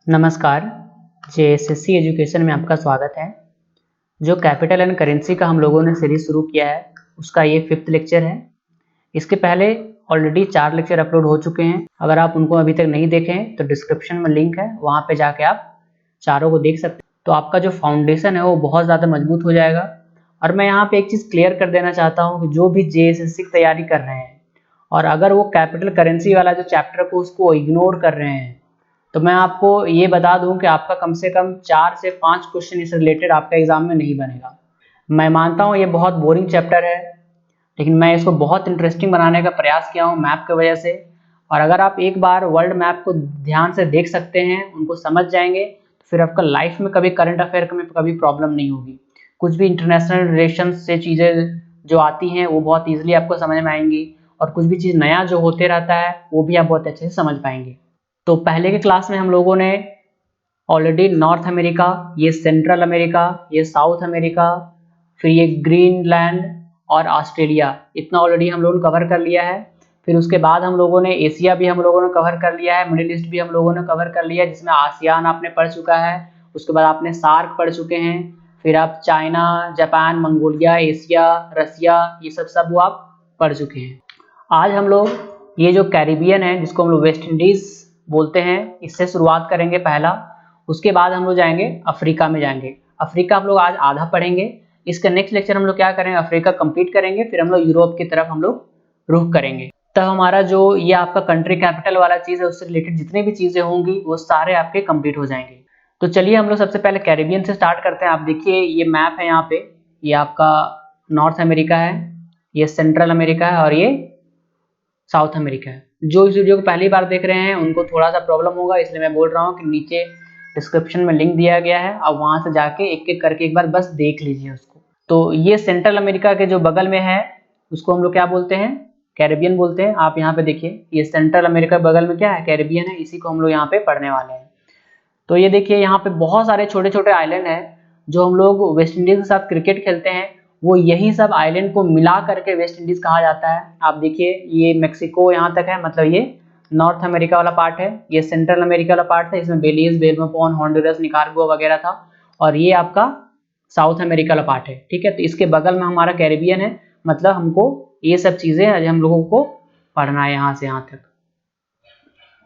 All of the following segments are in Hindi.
नमस्कार, जेएसएससी एजुकेशन में आपका स्वागत है। जो कैपिटल एंड करेंसी का हम लोगों ने सीरीज शुरू किया है उसका ये 5th लेक्चर है। इसके पहले ऑलरेडी 4 लेक्चर अपलोड हो चुके हैं। अगर आप उनको अभी तक नहीं देखे हैं तो डिस्क्रिप्शन में लिंक है, वहाँ पे जाके आप चारों को देख सकते हैं। तो आपका जो फाउंडेशन है वो बहुत ज़्यादा मजबूत हो जाएगा। और मैं यहाँ पे एक चीज़ क्लियर कर देना चाहता हूँ कि जो भी जेएसएससी की तैयारी कर रहे हैं और अगर वो कैपिटल करेंसी वाला जो चैप्टर को उसको इग्नोर कर रहे हैं तो मैं आपको ये बता दूं कि आपका कम से कम 4 से 5 क्वेश्चन इससे रिलेटेड आपका एग्जाम में नहीं बनेगा। मैं मानता हूँ ये बहुत बोरिंग चैप्टर है, लेकिन मैं इसको बहुत इंटरेस्टिंग बनाने का प्रयास किया हूँ मैप की वजह से। और अगर आप एक बार वर्ल्ड मैप को ध्यान से देख सकते हैं, उनको समझ जाएंगे, तो फिर आपका लाइफ में कभी करंट अफेयर में कभी प्रॉब्लम नहीं होगी। कुछ भी इंटरनेशनल रिलेशन से चीज़ें जो आती हैं वो बहुत ईजिली आपको समझ में आएंगी, और कुछ भी चीज़ नया जो होते रहता है वो भी आप बहुत अच्छे से समझ पाएंगे। तो पहले के क्लास में हम लोगों ने ऑलरेडी नॉर्थ अमेरिका, ये सेंट्रल अमेरिका, ये साउथ अमेरिका, फिर ये ग्रीनलैंड और ऑस्ट्रेलिया, इतना ऑलरेडी हम लोगों ने कवर कर लिया है। फिर उसके बाद हम लोगों ने एशिया भी हम लोगों ने कवर कर लिया है, मिडिल ईस्ट भी हम लोगों ने कवर कर लिया है, जिसमें आसियान आपने पढ़ चुका है। उसके बाद आपने सार्क पढ़ चुके हैं। फिर आप चाइना, जापान, मंगोलिया, एशिया, रसिया, ये सब वो आप पढ़ चुके हैं। आज हम लोग ये जो कैरिबियन है, जिसको हम लोग वेस्ट इंडीज बोलते हैं, इससे शुरुआत करेंगे पहला। उसके बाद हम लोग जाएंगे अफ्रीका में जाएंगे। अफ्रीका हम लोग आज आधा पढ़ेंगे। इसका नेक्स्ट लेक्चर हम लोग क्या करेंगे, अफ्रीका कंप्लीट करेंगे। फिर हम लोग यूरोप की तरफ हम लोग रुख करेंगे। तब हमारा जो ये आपका कंट्री कैपिटल वाला चीज़ है उससे रिलेटेड जितनी भी चीज़ें होंगी वो सारे आपके कंप्लीट हो जाएंगे। तो चलिए हम लोग सबसे पहले कैरिबियन से स्टार्ट करते हैं। आप देखिए ये मैप है, यहाँ पे ये आपका नॉर्थ अमेरिका है, ये सेंट्रल अमेरिका है और ये साउथ अमेरिका है। जो इस वीडियो को पहली बार देख रहे हैं उनको थोड़ा सा प्रॉब्लम होगा, इसलिए मैं बोल रहा हूँ कि नीचे डिस्क्रिप्शन में लिंक दिया गया है, आप वहां से जाके एक एक करके एक बार बस देख लीजिए उसको। तो ये सेंट्रल अमेरिका के जो बगल में है उसको हम लोग क्या बोलते हैं, कैरिबियन बोलते हैं। आप यहाँ पे देखिए ये सेंट्रल अमेरिका बगल में क्या है, कैरिबियन है, इसी को हम लोग यहाँ पे पढ़ने वाले हैं। तो ये देखिए यहाँ पे बहुत सारे छोटे छोटे आइलैंड हैं। जो हम लोग वेस्ट इंडीज के साथ क्रिकेट खेलते हैं वो यही सब आइलैंड को मिला करके वेस्ट इंडीज कहा जाता है। आप देखिए ये मेक्सिको यहाँ तक है, मतलब ये नॉर्थ अमेरिका वाला पार्ट है। ये सेंट्रल अमेरिका वाला पार्ट था, इसमें बेलीज, बेल्मोपोन, होंडुरस, निकारागुआ वगैरह था। और ये आपका साउथ अमेरिका वाला पार्ट है, ठीक है। तो इसके बगल में हमारा कैरिबियन है, मतलब हमको ये सब चीजें हम लोगों को पढ़ना है यहाँ से यहाँ तक।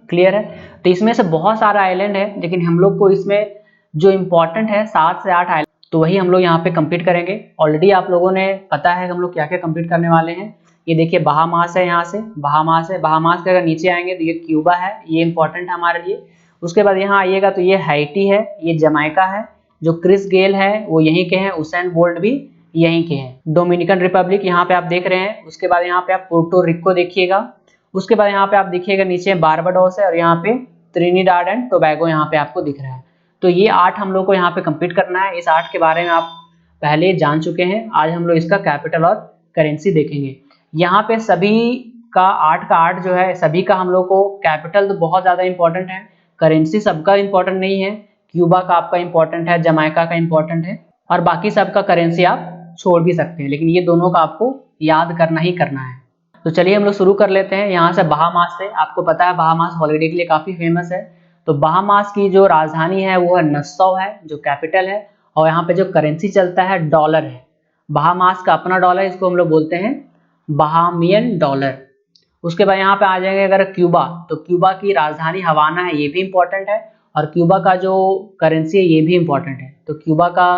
क्लियर है। तो इसमें से बहुत सारा आइलैंड है, लेकिन हम लोग को इसमें जो इम्पोर्टेंट है 7 से 8 आइलैंड, तो वही हम लोग यहाँ पे कंप्लीट करेंगे। ऑलरेडी आप लोगों ने पता है हम लोग क्या क्या कंप्लीट करने वाले हैं। ये देखिए बहामास है, यहाँ से बहामास है। बहामास के अगर नीचे आएंगे तो ये क्यूबा है, ये इंपॉर्टेंट है हमारे लिए। उसके बाद यहाँ आइएगा तो ये हैटी है, ये जमाइका है। जो क्रिस गेल है वो यहीं के हैं, उसेन बोल्ट भी यहीं के हैं। डोमिनिकन रिपब्लिक यहाँ पे आप देख रहे हैं। उसके बाद यहाँ पे आप पोर्टो रिको देखिएगा। उसके बाद यहाँ पे आप देखिएगा नीचे बारबाडोस है, और यहाँ पे त्रिनिडाद एंड टोबैगो यहाँ पे आपको दिख रहा है। तो ये 8 हम लोग को यहाँ पे कंप्लीट करना है। इस 8 के बारे में आप पहले जान चुके हैं। आज हम लोग इसका कैपिटल और करेंसी देखेंगे। यहाँ पे सभी का 8 का 8 जो है, सभी का हम लोग को कैपिटल तो बहुत ज्यादा इंपॉर्टेंट है, करेंसी सबका इंपॉर्टेंट नहीं है। क्यूबा का आपका इंपॉर्टेंट है, जमाइका का इंपॉर्टेंट है, और बाकी सबका करेंसी आप छोड़ भी सकते हैं, लेकिन ये दोनों का आपको याद करना ही करना है। तो चलिए हम लोग शुरू कर लेते हैं यहाँ से बहामास से। आपको पता है बहामास हॉलीडे के लिए काफी फेमस है। तो बहामास की जो राजधानी है वो है नस्सौ है, जो कैपिटल है, और यहाँ पे जो करेंसी चलता है डॉलर है। बहामास का अपना डॉलर, इसको हम लोग बोलते हैं बहामियन डॉलर। उसके बाद यहाँ पे आ जाएंगे अगर क्यूबा, तो क्यूबा की राजधानी हवाना है, ये भी इंपॉर्टेंट है, और क्यूबा का जो करेंसी है ये भी इंपॉर्टेंट है। तो क्यूबा का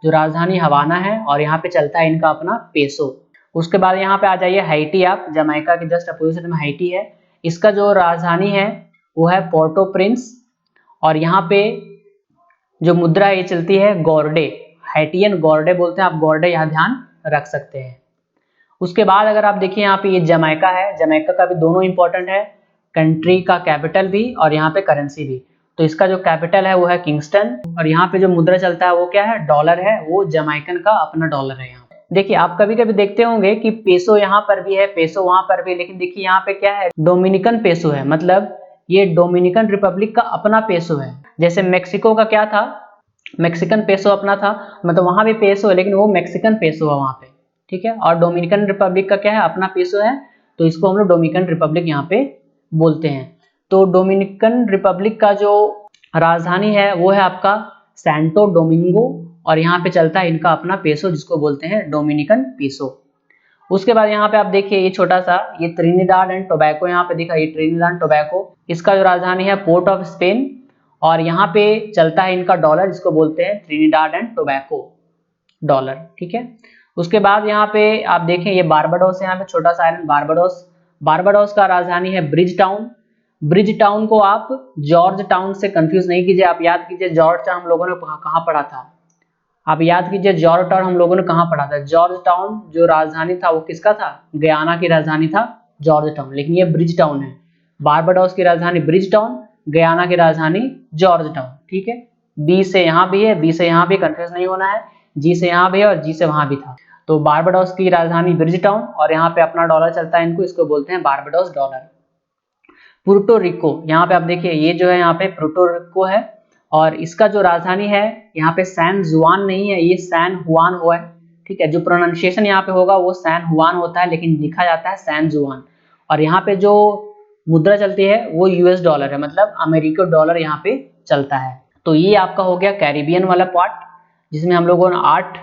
जो राजधानी हवाना है, और यहाँ पे चलता है इनका अपना पेसो। उसके बाद यहाँ पे आ जाइए हैटी, आप जमाइका के जस्ट अपोजिट में हैटी है। इसका जो राजधानी है वो है पोर्टो प्रिंस, और यहाँ पे जो मुद्रा ये चलती है गॉर्डे, हैटियन गॉर्डे बोलते हैं। आप गॉर्डे यहाँ ध्यान रख सकते हैं। उसके बाद अगर आप देखिए यहाँ पे ये जमाइका है, जमाइका का भी दोनों इंपॉर्टेंट है, कंट्री का कैपिटल भी और यहाँ पे करेंसी भी। तो इसका जो कैपिटल है वो है किंगस्टन, और यहाँ पे जो मुद्रा चलता है वो क्या है, डॉलर है, वो जमाइकन का अपना डॉलर है। यहाँ देखिए आप कभी कभी देखते होंगे कि पेसो यहाँ पर भी है, पेसो वहां पर भी, लेकिन देखिए यहाँ पे क्या है, डोमिनिकन पेसो है, मतलब ये डोमिनिकन रिपब्लिक का अपना पेसो है। जैसे मेक्सिको का क्या था, मेक्सिकन पेसो अपना था, मतलब वहां भी पेसो है, लेकिन वो मेक्सिकन पेसो है वहां पे, ठीक है। और डोमिनिकन रिपब्लिक का क्या है, अपना पेसो है, तो इसको हम लोग डोमिनिकन रिपब्लिक यहाँ पे बोलते हैं। तो डोमिनिकन रिपब्लिक का जो राजधानी है वो है आपका सैंटो डोमिंगो, और यहाँ पे चलता है इनका अपना पेसो, जिसको बोलते हैं डोमिनिकन पीसो। उसके बाद यहाँ पे आप देखिए ये छोटा सा ये ट्रिनिडाड एंड टोबैको यहाँ पे दिखा, ये ट्रिनिडाड एंड टोबैको, इसका जो राजधानी है पोर्ट ऑफ स्पेन, और यहाँ पे चलता है इनका डॉलर, जिसको बोलते हैं ट्रिनिडाड एंड टोबैको डॉलर, ठीक है। उसके बाद यहाँ पे आप देखें ये बारबाडोस है, यहाँ पे छोटा सा आइलैंड बारबाडोस। बारबाडोस का राजधानी है ब्रिज टाउन। ब्रिज टाउन को आप जॉर्ज टाउन से कंफ्यूज नहीं कीजिए, आप याद कीजिए जॉर्ज टाउन हम लोगों ने कहाँ पढ़ा था, आप याद कीजिए जॉर्ज टाउन हम लोगों ने कहाँ पढ़ा था। जॉर्ज टाउन जो राजधानी था वो किसका था, गयाना की राजधानी था जॉर्ज टाउन, लेकिन ये ब्रिज टाउन है। बारबाडोस की राजधानी ब्रिज टाउन, गयाना की राजधानी जॉर्ज टाउन, ठीक है। बी से यहाँ भी है, बी से यहाँ भी कंफ्यूज नहीं होना है, जी से यहाँ भी है और जी से वहां भी था। तो बारबाडोस की राजधानी ब्रिज टाउन, और यहाँ पे अपना डॉलर चलता है इनको, इसको बोलते हैं बारबाडोस डॉलर। पुर्टो रिको, यहाँ पे आप देखिए ये जो है यहाँ पे पुर्टो रिको है, और इसका जो राजधानी है यहाँ पे सैन जुआन नहीं है, ये सैन हुआन हुआ है, ठीक है। जो प्रोनाउंसिएशन यहाँ पे होगा वो सैन हुआन होता है, लेकिन लिखा जाता है सैन जुआन। और यहाँ पे जो मुद्रा चलती है वो यूएस डॉलर है, मतलब अमेरिकी डॉलर यहाँ पे चलता है। तो ये आपका हो गया कैरिबियन वाला पार्ट, जिसमें हम लोगों ने 8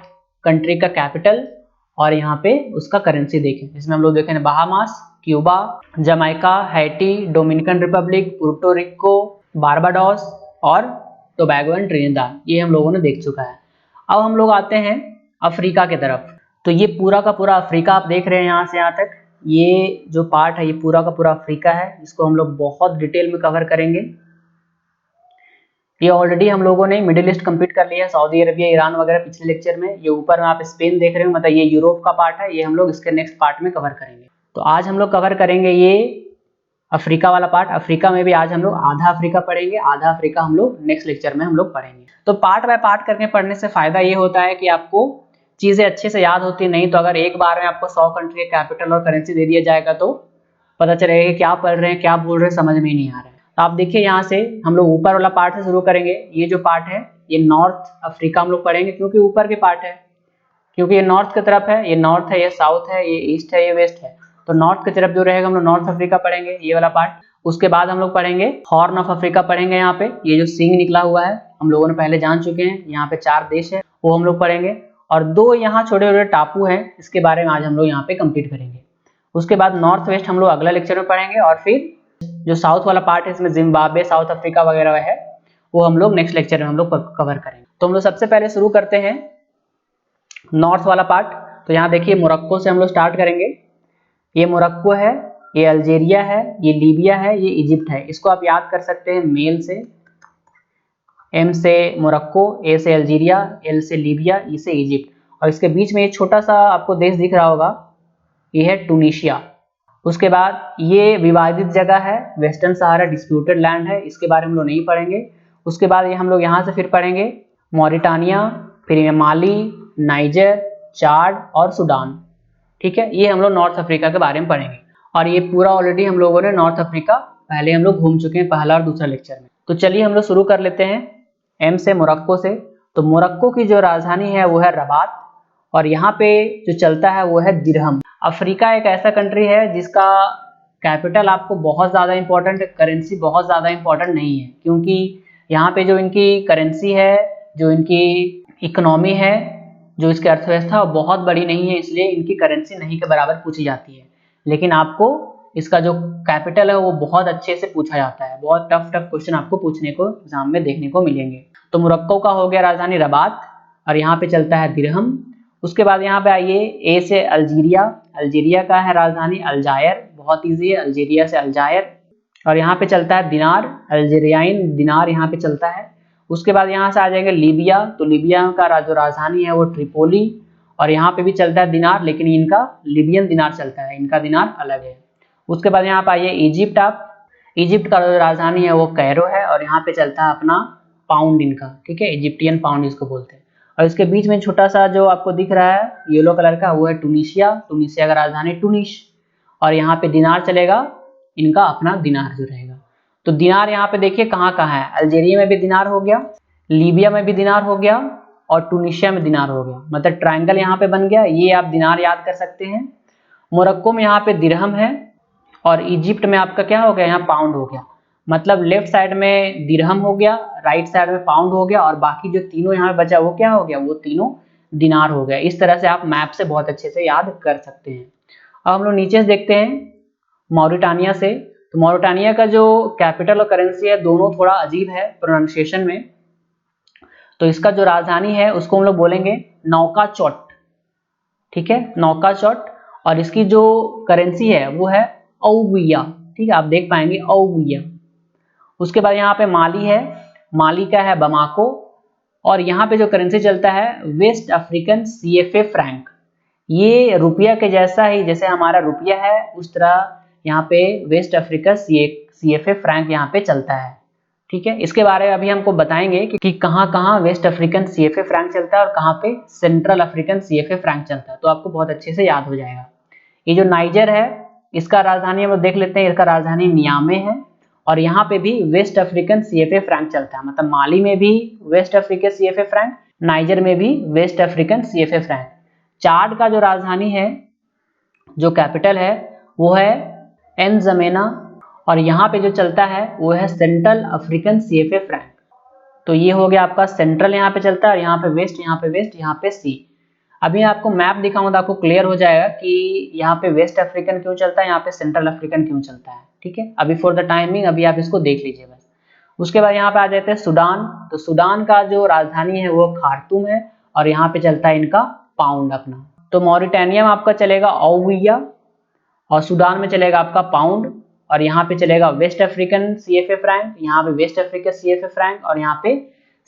कंट्री का कैपिटल और यहाँ पे उसका करेंसी देखे, जिसमें हम लोग देखे Bahamas, Cuba, Jamaica, Haiti, Dominican Republic, Puerto Rico, Barbados और टोबैगो एंड ट्रिनिडाद, ये हम लोगों ने देख चुका है। अब हम लोग आते हैं अफ्रीका की तरफ। तो ये पूरा का पूरा अफ्रीका आप देख रहे हैं यहाँ से यहाँ तक, ये जो पार्ट है ये पूरा का पूरा अफ्रीका है, इसको हम लोग बहुत डिटेल में कवर करेंगे। ये ऑलरेडी हम लोगों ने मिडिल ईस्ट कंप्लीट कर लिया है, सऊदी अरबिया, ईरान वगैरह पिछले लेक्चर में। ये ऊपर में आप स्पेन देख रहे हो, मतलब ये यूरोप का पार्ट है, ये हम लोग इसके नेक्स्ट पार्ट में कवर करेंगे। तो आज हम लोग कवर करेंगे ये अफ्रीका वाला पार्ट। अफ्रीका में भी आज हम लोग आधा अफ्रीका पढ़ेंगे, आधा अफ्रीका हम लोग नेक्स्ट लेक्चर में हम लोग पढ़ेंगे। तो पार्ट बाय पार्ट करके पढ़ने से फायदा ये होता है कि आपको चीजें अच्छे से याद होती, नहीं तो अगर एक बार में आपको 100 कंट्री का कैपिटल और करेंसी दे दिया जाएगा तो पता चलेगा कि क्या पढ़ रहे हैं क्या बोल रहे हैं समझ में ही नहीं आ रहा है। तो आप देखिए यहाँ से हम लोग ऊपर वाला पार्ट से शुरू करेंगे। ये जो पार्ट है ये नॉर्थ अफ्रीका हम लोग पढ़ेंगे, क्योंकि ऊपर के पार्ट है, क्योंकि ये नॉर्थ की तरफ है, ये नॉर्थ है, ये साउथ है, ये ईस्ट है, ये वेस्ट है। तो नॉर्थ की तरफ जो रहेगा हम लोग नॉर्थ अफ्रीका पढ़ेंगे, ये वाला पार्ट। उसके बाद हम लोग पढ़ेंगे हॉर्न ऑफ अफ्रीका पढ़ेंगे, यहाँ पे ये जो सींग निकला हुआ है हम लोगों ने पहले जान चुके हैं। यहाँ पे 4 देश है वो हम लोग पढ़ेंगे, और 2 यहाँ छोटे छोटे टापू हैं, इसके बारे में आज हम लोग यहाँ पे कंप्लीट करेंगे। उसके बाद नॉर्थ वेस्ट हम लोग अगला लेक्चर में पढ़ेंगे, और फिर जो साउथ वाला पार्ट है इसमें जिम्बाब्वे, साउथ अफ्रीका वगैरह है, वो हम लोग नेक्स्ट लेक्चर में हम लोग कवर करेंगे। तो हम लोग सबसे पहले शुरू करते हैं नॉर्थ वाला पार्ट। तो यहाँ देखिए मोरक्को से हम लोग स्टार्ट करेंगे। ये मोरक्को है, ये अल्जीरिया है, ये लीबिया है, ये इजिप्ट है। इसको आप याद कर सकते हैं मेल से, एम से मोरक्को, ए से अल्जीरिया, एल से लीबिया, ई से इजिप्ट, और इसके बीच में ये छोटा सा आपको देश दिख रहा होगा, ये है टूनिशिया। उसके बाद ये विवादित जगह है, वेस्टर्न सहारा डिस्प्यूटेड लैंड है, इसके बारे में हम लोग नहीं पढ़ेंगे। उसके बाद ये हम लोग यहाँ से फिर पढ़ेंगे मॉरिटानिया, फिर माली, नाइजर, चाड और सूडान, ठीक है। ये हम लोग नॉर्थ अफ्रीका के बारे में पढ़ेंगे, और ये पूरा ऑलरेडी हम लोगों ने नॉर्थ अफ्रीका पहले हम लोग घूम चुके हैं पहला और दूसरा लेक्चर में। तो चलिए हम लोग शुरू कर लेते हैं एम से मोरक्को से। तो मोरक्को की जो राजधानी है वो है रबात, और यहाँ पे जो चलता है वो है दिरहम। अफ्रीका एक ऐसा कंट्री है जिसका कैपिटल आपको बहुत ज़्यादा इंपॉर्टेंट, करेंसी बहुत ज़्यादा इंपॉर्टेंट नहीं है, क्योंकि यहाँ पे जो इनकी करेंसी है, जो इनकी इकोनॉमी है, जो इसकी अर्थव्यवस्था वो बहुत बड़ी नहीं है, इसलिए इनकी करेंसी नहीं के बराबर पूछी जाती है। लेकिन आपको इसका जो कैपिटल है वो बहुत अच्छे से पूछा जाता है, बहुत टफ क्वेश्चन आपको पूछने को एग्जाम में देखने को मिलेंगे। तो मोरक्को का हो गया राजधानी रबात, और यहाँ पे चलता है दिरहम। उसके बाद यहाँ पे आइए ए से अल्जीरिया। अल्जीरिया का है राजधानी अल्जायर, बहुत ईजी है, अल्जीरिया से अल्जायर, और यहाँ पे चलता है दिनार, अल्जीरियाइन दिनार यहाँ पे चलता है। उसके बाद यहाँ से आ जाएंगे लीबिया। तो लीबिया का जो राजधानी है वो ट्रिपोली, और यहाँ पे भी चलता है दिनार, लेकिन इनका लीबियन दिनार चलता है, इनका दिनार अलग है। उसके बाद यहाँ पे आइए इजिप्ट। आप इजिप्ट का जो राजधानी है वो कैरो है, और यहाँ पे चलता है अपना पाउंड इनका, ठीक है, इजिप्टियन पाउंड इसको बोलते हैं। और इसके बीच में छोटा सा जो आपको दिख रहा है येलो कलर का वो है टूनिशिया। टूनिशिया का राजधानी टूनिश, और यहाँ पे दिनार चलेगा, इनका अपना दिनार जो रहेगा। तो दिनार यहाँ पे देखिए कहाँ कहाँ है, अल्जीरिया में भी दिनार हो गया, लीबिया में भी दिनार हो गया, और टूनिशिया में दिनार हो गया, मतलब ट्रायंगल यहाँ पे बन गया। ये आप दिनार याद कर सकते हैं। मोरक्को में यहाँ पे दिरहम है, और इजिप्ट में आपका क्या हो गया, यहाँ पाउंड हो गया। मतलब लेफ्ट साइड में दिरहम हो गया, राइट साइड में पाउंड हो गया और बाकी जो तीनों यहाँ पे बचा वो क्या हो गया, वो तीनों दिनार हो गया। इस तरह से आप मैप से बहुत अच्छे से याद कर सकते हैं। अब हम लोग नीचे से देखते हैं मॉरिटानिया से। तो मॉरिटानिया का जो कैपिटल और करेंसी है दोनों थोड़ा अजीब है प्रोनाउंसिएशन में। तो इसका जो राजधानी है उसको हम लोग बोलेंगे नौकाचोट, ठीक है, नौकाचोट। और इसकी जो करेंसी है वो है औविया, ठीक है, आप देख पाएंगे औविया। उसके बाद यहाँ पे माली है, माली का है बमाको। और यहाँ पे जो करेंसी चलता है वेस्ट अफ्रीकन सीएफए फ्रैंक। ये रुपया के जैसा ही, जैसे हमारा रुपया है उस तरह यहाँ पे वेस्ट अफ्रीका सीएफए फ्रैंक यहाँ पे चलता है, ठीक है। इसके बारे में अभी हमको बताएंगे कि कहाँ कहाँ वेस्ट अफ्रीकन सीएफए फ्रैंक चलता है और कहाँ पे सेंट्रल अफ्रीकन सीएफए फ्रैंक चलता है, तो आपको बहुत अच्छे से याद हो जाएगा। ये जो नाइजर है इसका राजधानी हम लोग देख लेते हैं, इसका राजधानी नियामे है। और यहाँ पे भी वेस्ट अफ्रीकन सीएफए फ्रैंक चलता है, मतलब माली में भी West Africa CFA franc, Niger में भी West African CFA franc. Chad का जो राजधानी है, जो कैपिटल है वो है एनजमेना। और यहाँ पे जो चलता है वो है सेंट्रल अफ्रीकन सीएफए फ्रैंक। तो ये हो गया आपका सेंट्रल यहाँ पे चलता है, और यहाँ पे वेस्ट, यहाँ पे वेस्ट, यहाँ पे सी। अभी आपको मैप दिखाऊंगा तो आपको क्लियर हो जाएगा कि यहाँ पे वेस्ट अफ्रीकन क्यों चलता है, यहाँ पे सेंट्रल अफ्रीकन क्यों चलता है, ठीक है। अभी फॉर द टाइमिंग अभी आप इसको देख लीजिए बस। उसके बाद यहाँ पे आ जाते हैं सूडान। तो सूडान का जो राजधानी है वो खार्तूम है, और यहाँ पे चलता है इनका पाउंड अपना। तो मॉरिटानिया में आपका चलेगा औविया, और सूडान में चलेगा आपका पाउंड, और यहाँ पे चलेगा वेस्ट अफ्रीकन सीएफए फ्रैंक, यहाँ पे वेस्ट अफ्रीका सीएफए फ्रैंक, और यहाँ पे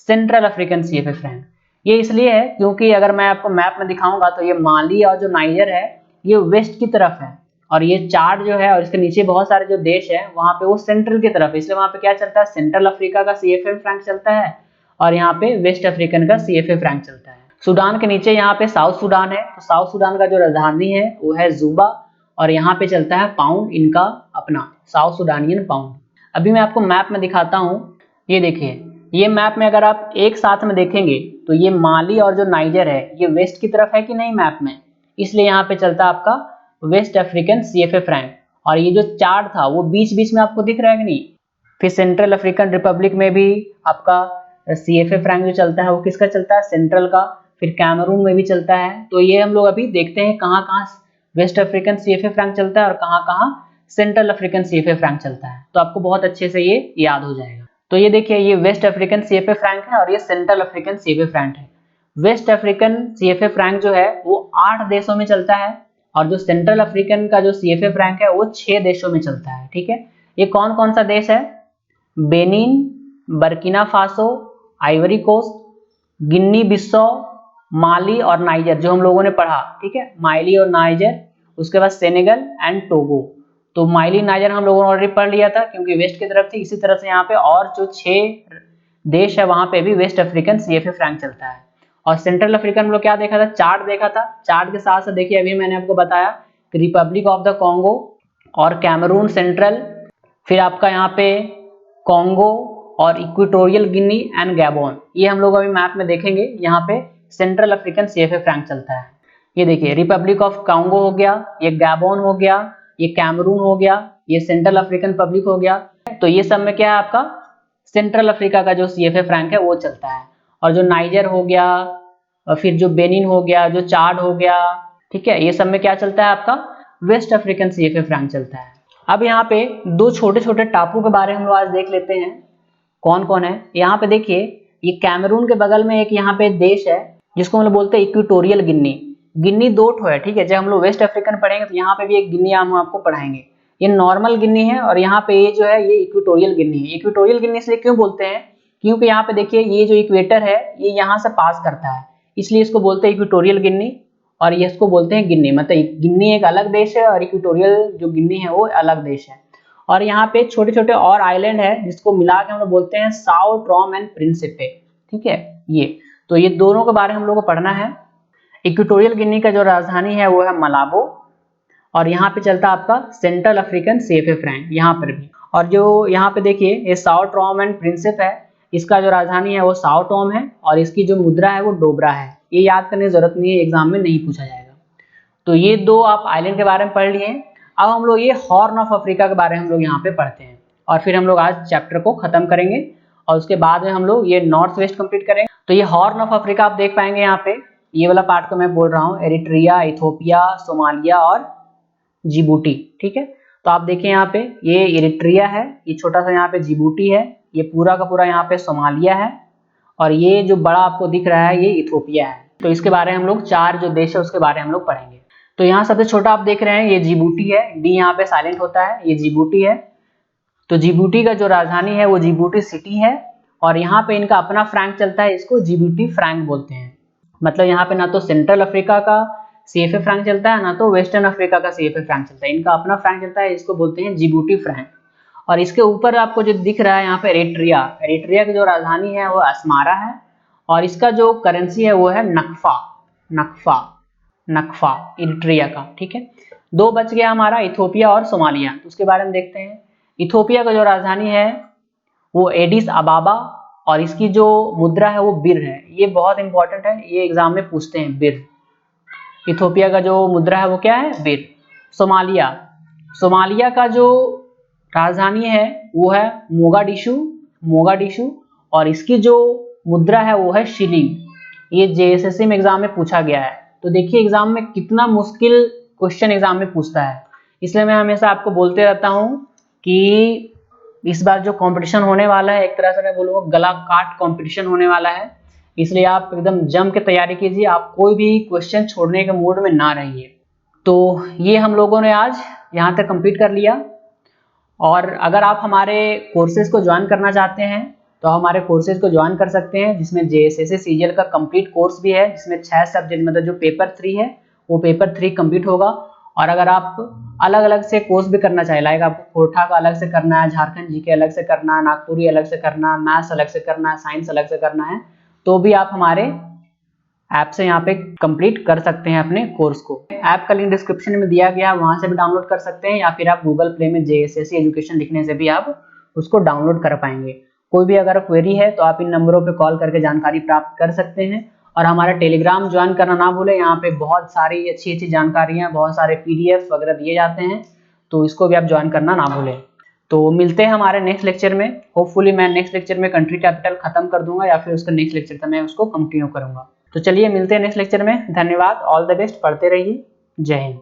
सेंट्रल अफ्रीकन सीएफए फ्रैंक। ये इसलिए है क्योंकि अगर मैं आपको मैप में दिखाऊंगा तो ये माली और जो नाइजर है ये वेस्ट की तरफ है, और ये चार्ट जो है और इसके नीचे बहुत सारे जो देश है वहां पे वो सेंट्रल की तरफ है, इसलिए वहां पे क्या चलता है, सेंट्रल अफ्रीका का सीएफए फ्रैंक चलता है, और यहाँ पे वेस्ट अफ्रीकन का सीएफए फ्रैंक चलता है। सूडान के नीचे यहाँ पे साउथ सूडान है, तो साउथ सूडान का जो राजधानी है वो है जुबा, और यहाँ पे चलता है पाउंड इनका अपना, साउथ सुडानियन पाउंड। अभी मैं आपको मैप में दिखाता हूँ, ये देखिए, ये मैप में अगर आप एक साथ में देखेंगे तो ये माली और जो नाइजर है ये वेस्ट की तरफ है कि नहीं मैप में, इसलिए यहाँ पे चलता है आपका वेस्ट अफ्रीकन सीएफए फ्रैंक। और ये जो चार्ट था वो बीच बीच में आपको दिख रहा है कि नहीं। फिर सेंट्रल अफ्रीकन रिपब्लिक में भी आपका सीएफए फ्रैंक जो चलता है वो किसका चलता है, सेंट्रल का। फिर कैमरून में भी चलता है। तो ये हम लोग अभी देखते हैं कहाँ कहाँ वेस्ट अफ्रीकन सीएफए फ्रैंक चलता है और कहाँ कहाँ सेंट्रल अफ्रीकन सीएफए फ्रैंक चलता है, तो आपको बहुत अच्छे से ये याद हो जाएगा। तो ये देखिए, ये वेस्ट अफ्रीकन सीएफए फ्रैंक है और ये सेंट्रल अफ्रीकन सीएफए फ्रैंक है। वेस्ट अफ्रीकन सीएफए फ्रैंक जो है वो 8 देशों में चलता है, और जो सेंट्रल अफ्रीकन का जो सीएफए फ्रैंक है वो 6 देशों में चलता है, ठीक है। ये कौन कौन सा देश है, Benin, Burkina Faso, Ivory Coast, Guinea Bissau, Mali और नाइजर, जो हम लोगों ने पढ़ा, ठीक है, माली और नाइजर। उसके बाद सेनेगल एंड टोगो। तो माली नाइजर हम लोगों ने ऑलरेडी पढ़ लिया था क्योंकि वेस्ट की तरफ थी। इसी तरह से यहाँ पे और जो 6 देश है वहां पे भी वेस्ट अफ्रीकन सीएफए फ्रैंक चलता है। और सेंट्रल अफ्रीकन हम लोग क्या देखा था, चार्ट देखा था। चार्ट के साथ साथ देखिए अभी मैंने आपको बताया कि रिपब्लिक ऑफ द कॉन्गो और कैमरून सेंट्रल, फिर आपका यहाँ पे कॉन्गो और इक्वेटोरियल गिनी एंड गैबोन, ये हम लोग अभी मैप में देखेंगे। यहाँ पे सेंट्रल अफ्रीकन सीएफए फ्रैंक चलता है। ये देखिए, रिपब्लिक ऑफ कॉन्गो हो गया, ये गैबोन हो गया, ये कैमरून हो गया, ये सेंट्रल अफ्रीकन पब्लिक हो गया। तो ये सब में क्या है, आपका सेंट्रल अफ्रीका का जो सीएफए फ्रैंक है वो चलता है। और जो नाइजर हो गया, और फिर जो बेनिन हो गया, जो चाड हो गया, ठीक है, ये सब में क्या चलता है, आपका वेस्ट अफ्रीकन सीएफए फ्रैंक चलता है। अब यहाँ पे 2 छोटे छोटे टापू के बारे में हम लोग आज देख लेते हैं, कौन कौन है। यहाँ पे देखिए, ये कैमरून के बगल में एक यहाँ पे देश है जिसको हम लोग बोलते हैं इक्वेटोरियल गिनी। गिनी 2 ठो है, ठीक है। जब हम लोग वेस्ट अफ्रीकन पढ़ेंगे तो यहाँ पे भी एक गिनी हम आपको पढ़ाएंगे। ये नॉर्मल गिनी है, और यहाँ पे ये जो है ये इक्वेटोरियल गिनी है। इक्वेटोरियल गिनी इसलिए क्यों बोलते हैं, क्योंकि यहाँ पे देखिए ये जो इक्वेटर है ये यहाँ से पास करता है, इसलिए इसको बोलते हैं इक्वेटोरियल गिनी। और ये इसको बोलते हैं गिनी, मतलब गिनी एक अलग देश है और इक्वेटोरियल जो गिनी है वो अलग देश है। और यहाँ पे छोटे छोटे और आइलैंड है जिसको मिला के हम लोग बोलते हैं साओ टॉम एंड प्रिंसिपे, ठीक है। ये तो ये दोनों के बारे में हम लोग को पढ़ना है। इक्वेटोरियल गिनी का जो राजधानी है वो है मलाबो, और यहाँ पे चलता है आपका सेंट्रल अफ्रीकन सीएफए फ्रैंक यहाँ पर भी। और जो यहाँ पे देखिए ये साओ टॉम एंड प्रिंसिप है, इसका जो राजधानी है वो साओ टॉम है, और इसकी जो मुद्रा है वो डोबरा है। ये याद करने की जरूरत नहीं है, एग्जाम में नहीं पूछा जाएगा। तो ये 2 आप आइलैंड के बारे में पढ़ लिए। अब हम लोग ये हॉर्न ऑफ अफ्रीका के बारे में हम लोग यहाँ पे पढ़ते हैं। और फिर हम लोग आज चैप्टर को खत्म करेंगे और उसके बाद में हम लोग ये नॉर्थ वेस्ट कंप्लीट करेंगे। तो ये हॉर्न ऑफ अफ्रीका आप देख पाएंगे यहाँ पे, ये वाला पार्ट को मैं बोल रहा हूँ, एरिट्रिया, इथोपिया, सोमालिया और जिबूटी। ठीक है, तो आप देखिए यहाँ पे ये एरिट्रिया है, ये छोटा सा यहाँ पे जिबूटी है, ये पूरा का पूरा यहाँ पे सोमालिया है और ये जो बड़ा आपको दिख रहा है ये इथोपिया है। तो इसके बारे में हम लोग 4 जो देश है उसके बारे में हम लोग पढ़ेंगे। तो यहाँ सबसे छोटा आप देख रहे हैं ये जिबूटी है, डी यहाँ पे साइलेंट होता है, ये जिबूटी है। तो जिबूटी का जो राजधानी है वो जिबूटी सिटी है और यहाँ पे इनका अपना फ्रैंक चलता है, इसको जिबूटी फ्रैंक बोलते हैं। मतलब यहाँ पे ना तो सेंट्रल अफ्रीका का सीएफए फ्रैंक चलता है ना तो वेस्टर्न अफ्रीका का सीएफए फ्रैंक चलता है, इनका अपना फ्रैंक चलता है, इसको बोलते हैं जिबूटी फ्रैंक। और इसके ऊपर आपको जो दिख रहा है यहाँ पे एरिट्रिया, एरिट्रिया की जो राजधानी है वो अस्मारा है और इसका जो करेंसी है वो है नक्फा, नक्फा, नक्फा एरिट्रिया का। ठीक है, 2 बच गया हमारा इथोपिया और सोमालिया। तो उसके बारे में देखते हैं। इथोपिया का जो राजधानी है वो एडिस अबाबा और इसकी जो मुद्रा है वो बिर है, ये बहुत इंपॉर्टेंट है, ये एग्जाम में पूछते हैं बिर। इथोपिया का जो मुद्रा है वो क्या है, बिर। सोमालिया, सोमालिया का जो राजधानी है वो है मोगाडिशु, मोगाडिशु और इसकी जो मुद्रा है वो है शिलिंग। ये जेएसएससी में एग्जाम में पूछा गया है। तो देखिए एग्जाम में कितना मुश्किल क्वेश्चन एग्जाम में पूछता है, इसलिए मैं हमेशा आपको बोलते रहता हूँ कि इस बार जो कंपटीशन होने वाला है एक तरह से मैं बोलूँगा गला काट कंपटीशन होने वाला है, इसलिए आप एकदम जम के तैयारी कीजिए, आप कोई भी क्वेश्चन छोड़ने के मूड में ना रहिए। तो ये हम लोगों ने आज यहाँ तक कंप्लीट कर लिया और अगर आप हमारे कोर्सेज को ज्वाइन करना चाहते हैं तो हमारे कोर्सेज को ज्वाइन कर सकते हैं, जिसमें जेएसएससी सीजीएल का कंप्लीट कोर्स भी है, जिसमें 6 सब्जेक्ट मतलब जो पेपर 3 है वो पेपर 3 कंप्लीट होगा। और अगर आप अलग अलग से कोर्स भी करना चाहिए, लाइक आपको कोटा का अलग से करना है, झारखंड जीके अलग से करना है, नागपुरी अलग से करना है, मैथ्स अलग से करना है, साइंस अलग से करना है, तो भी आप हमारे ऐप से यहाँ पे कंप्लीट कर सकते हैं अपने कोर्स को। ऐप का लिंक डिस्क्रिप्शन में दिया गया है, वहां से भी डाउनलोड कर सकते हैं या फिर आप गूगल प्ले में जेएसएससी एजुकेशन लिखने से भी आप उसको डाउनलोड कर पाएंगे। कोई भी अगर क्वेरी है तो आप इन नंबरों पे कॉल करके जानकारी प्राप्त कर सकते हैं और हमारा टेलीग्राम ज्वाइन करना ना भूलें, यहाँ पे बहुत सारी अच्छी अच्छी जानकारियाँ, बहुत सारे पीडीएफ वगैरह दिए जाते हैं, तो इसको भी आप ज्वाइन करना ना भूलें। तो मिलते हैं हमारे नेक्स्ट लेक्चर में। होपफुली मैं नेक्स्ट लेक्चर में कंट्री कैपिटल खत्म कर दूंगा या फिर उसका नेक्स्ट लेक्चर तक मैं उसको कंटिन्यू करूंगा। तो चलिए मिलते हैं नेक्स्ट लेक्चर में। धन्यवाद, ऑल द बेस्ट, पढ़ते रहिए, जय हिंद।